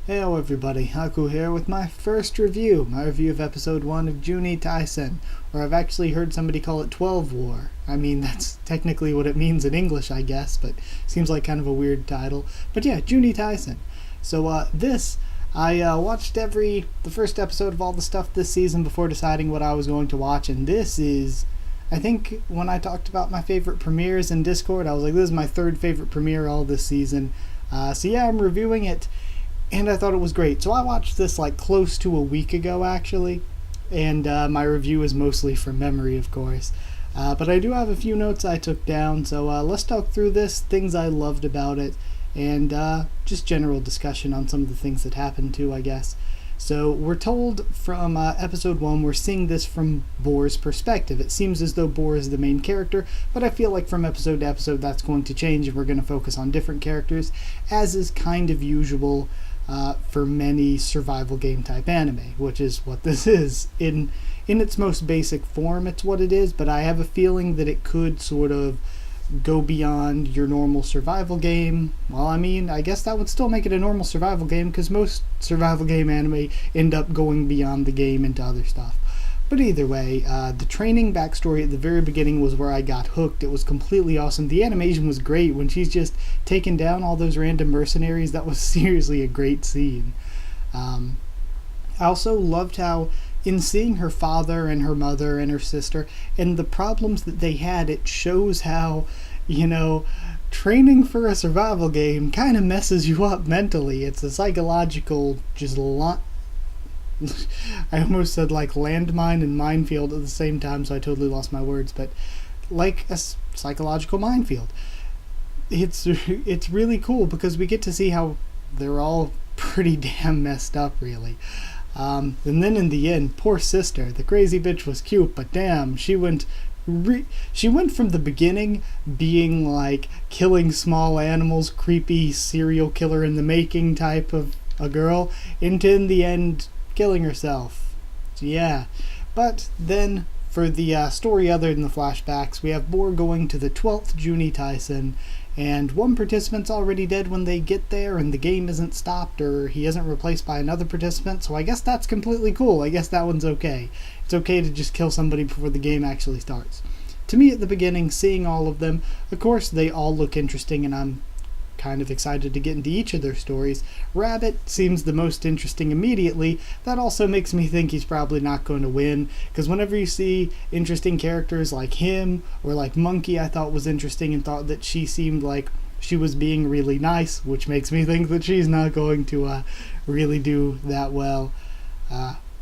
Hello everybody, Haku here with my first review, my review of episode 1 of Juuni Taisen, or I've actually heard somebody call it 12 War. I mean, that's technically what it means in English, I guess, but seems like kind of a weird title. But yeah, Juuni Taisen. So I watched the first episode of all the stuff this season before deciding what I was going to watch, and this is, I think when I talked about my favorite premieres in Discord, I was like, this is my third favorite premiere all this season. So yeah, I'm reviewing it. And I thought it was great. So I watched this like close to a week ago, actually. And my review is mostly from memory, of course. But I do have a few notes I took down. So let's talk through this, things I loved about it, and just general discussion on some of the things that happened too, I guess. So we're told from episode 1, we're seeing this from Boar's perspective. It seems as though Boar is the main character, but I feel like from episode to episode that's going to change and we're going to focus on different characters, as is kind of usual for many survival game type anime, which is what this is. In its most basic form, it's what it is, but I have a feeling that it could sort of go beyond your normal survival game. Well, I mean, I guess that would still make it a normal survival game, because most survival game anime end up going beyond the game into other stuff. But either way, the training backstory at the very beginning was where I got hooked. It was completely awesome. The animation was great when she's just taking down all those random mercenaries. That was seriously a great scene. I also loved how, in seeing her father and her mother and her sister and the problems that they had, it shows how, training for a survival game kind of messes you up mentally. It's a psychological I almost said like landmine and minefield at the same time, so I totally lost my words, but like a psychological minefield. It's really cool because we get to see how they're all pretty damn messed up, really. And then in the end, poor sister, the crazy bitch was cute, but damn, she went from the beginning being like killing small animals, creepy serial killer in the making type of a girl, into in the end killing herself. So yeah. But then for the story other than the flashbacks, we have Boar going to the 12th Juuni Taisen, and one participant's already dead when they get there, and the game isn't stopped, or he isn't replaced by another participant, so I guess that's completely cool. I guess that one's okay. It's okay to just kill somebody before the game actually starts. To me, at the beginning, seeing all of them, of course they all look interesting, and I'm kind of excited to get into each of their stories. Rabbit seems the most interesting immediately. That also makes me think he's probably not going to win, because whenever you see interesting characters like him, or like Monkey, I thought was interesting and thought that she seemed like she was being really nice, which makes me think that she's not going to really do that well.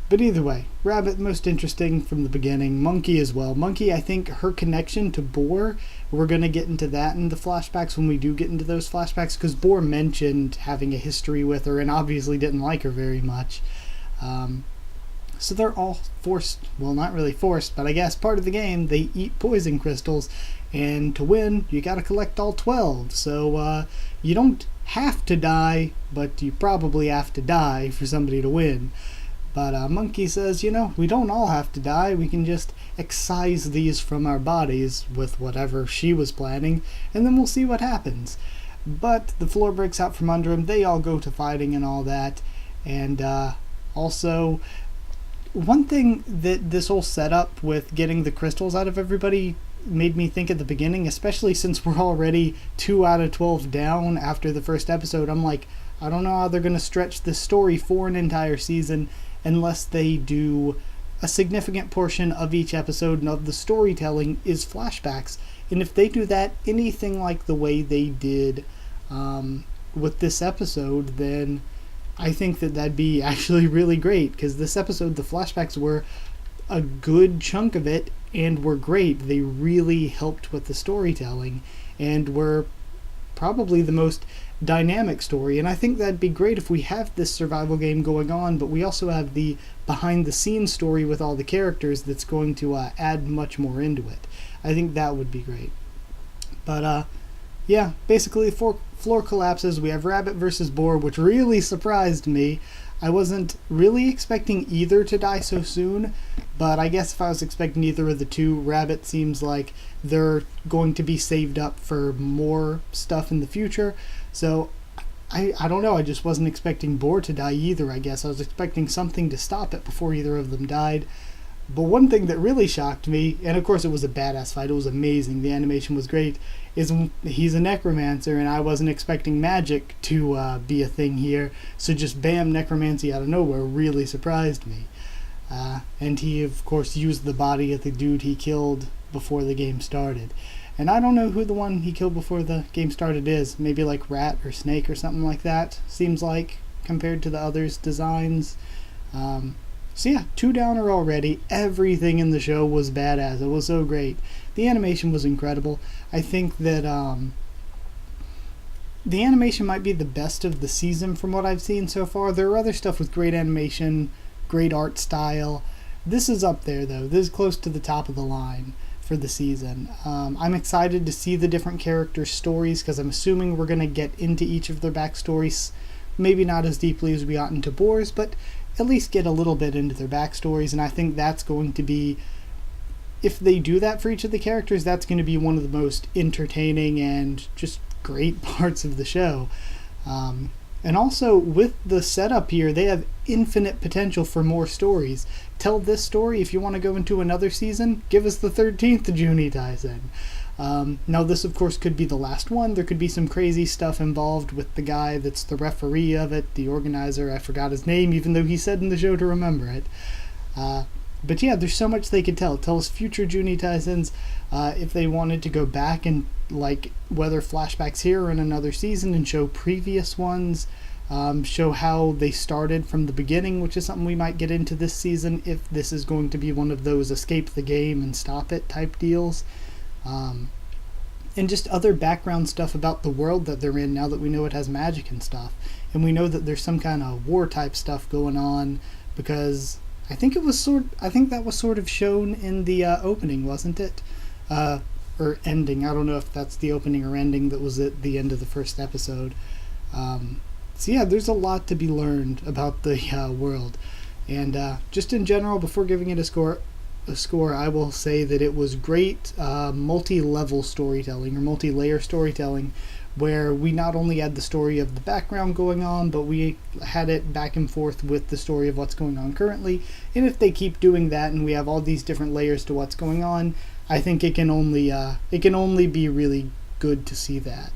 But either way, Rabbit most interesting from the beginning. Monkey as well. Monkey, I think her connection to Boar, we're going to get into that in the flashbacks when we do get into those flashbacks, because Boar mentioned having a history with her and obviously didn't like her very much. So they're all forced, well, not really forced, but I guess part of the game, they eat poison crystals, and to win, you gotta collect all 12. So you don't have to die, but you probably have to die for somebody to win. But Monkey says, we don't all have to die. We can just excise these from our bodies with whatever she was planning, and then we'll see what happens. But the floor breaks out from under him. They all go to fighting and all that. And also, one thing that this whole setup with getting the crystals out of everybody made me think at the beginning, especially since we're already 2 out of 12 down after the first episode, I'm like, I don't know how they're going to stretch this story for an entire season unless they do a significant portion of each episode and of the storytelling is flashbacks. And if they do that anything like the way they did with this episode, then I think that that'd be actually really great, because this episode, the flashbacks were a good chunk of it and were great. They really helped with the storytelling and were probably the most dynamic story, and I think that'd be great if we have this survival game going on, but we also have the behind the scenes story with all the characters that's going to add much more into it. I think that would be great. But yeah, basically floor collapses. We have Rabbit versus Boar, which really surprised me. I wasn't really expecting either to die so soon, but I guess if I was expecting either of the two, Rabbit seems like they're going to be saved up for more stuff in the future. So I don't know, I just wasn't expecting Boar to die either, I guess. I was expecting something to stop it before either of them died. But one thing that really shocked me, and of course it was a badass fight, it was amazing, the animation was great, is he's a necromancer, and I wasn't expecting magic to be a thing here, so just bam, necromancy out of nowhere really surprised me. And he, of course, used the body of the dude he killed before the game started. And I don't know who the one he killed before the game started is. Maybe like Rat or Snake or something like that, seems like, compared to the others' designs. So yeah, 2 downer already. Everything in the show was badass. It was so great. The animation was incredible. I think that the animation might be the best of the season from what I've seen so far. There are other stuff with great animation, great art style. This is up there though. This is close to the top of the line for the season. I'm excited to see the different characters' stories because I'm assuming we're going to get into each of their backstories. Maybe not as deeply as we got into Boar's, but at least get a little bit into their backstories, and I think that's going to be, if they do that for each of the characters, that's going to be one of the most entertaining and just great parts of the show. And also, with the setup here, they have infinite potential for more stories. Tell this story. If you want to go into another season, give us the 13th Juuni Taisen. Now, this, of course, could be the last one. There could be some crazy stuff involved with the guy that's the referee of it, the organizer. I forgot his name, even though he said in the show to remember it. But yeah, there's so much they could tell. Tell us future Juuni Taisens, if they wanted to go back and, like, whether flashbacks here or in another season and show previous ones, show how they started from the beginning, which is something we might get into this season if this is going to be one of those escape the game and stop it type deals. And just other background stuff about the world that they're in now that we know it has magic and stuff. And we know that there's some kind of war type stuff going on because I think that was sort of shown in the opening, wasn't it? Or ending. I don't know if that's the opening or ending that was at the end of the first episode. So yeah, there's a lot to be learned about the world. And just in general, before giving it a score, I will say that it was great multi-level storytelling or multi-layer storytelling, where we not only had the story of the background going on, but we had it back and forth with the story of what's going on currently. And if they keep doing that and we have all these different layers to what's going on, I think it can only be really good to see that.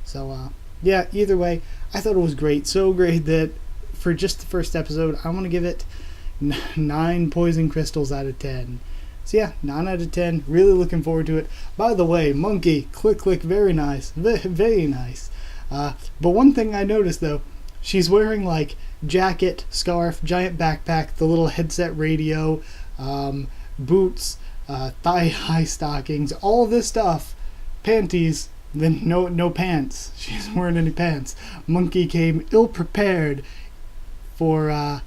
So yeah, either way, I thought it was great. So great that for just the first episode, I want to give it 9 poison crystals out of 10. So yeah, 9 out of 10. Really looking forward to it. By the way, Monkey, click, very nice. Very nice. But one thing I noticed though, she's wearing like jacket, scarf, giant backpack, the little headset radio, boots, thigh-high stockings, all this stuff, panties, then no pants. She isn't wearing any pants. Monkey came ill-prepared for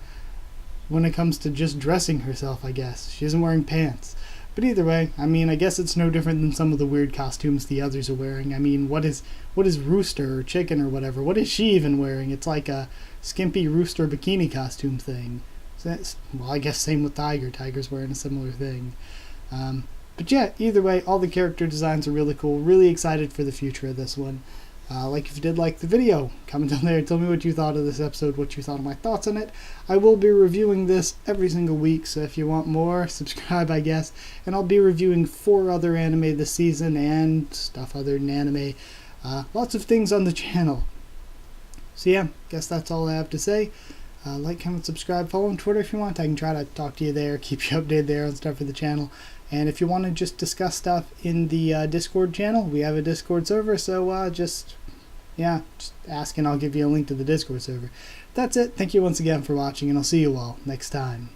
when it comes to just dressing herself, I guess. She isn't wearing pants. But either way, I mean, I guess it's no different than some of the weird costumes the others are wearing. I mean, what is Rooster or Chicken or whatever? What is she even wearing? It's like a skimpy Rooster bikini costume thing. So well, I guess same with Tiger. Tiger's wearing a similar thing. But yeah, either way, all the character designs are really cool. Really excited for the future of this one. Like if you did like the video, comment down there and tell me what you thought of this episode, what you thought of my thoughts on it. I will be reviewing this every single week, so if you want more, subscribe, I guess. And I'll be reviewing 4 other anime this season and stuff other than anime. Lots of things on the channel. So yeah, guess that's all I have to say. Like, comment, subscribe, follow on Twitter if you want. I can try to talk to you there, keep you updated there on stuff for the channel. And if you want to just discuss stuff in the Discord channel, we have a Discord server, so just ask and I'll give you a link to the Discord server. That's it. Thank you once again for watching, and I'll see you all next time.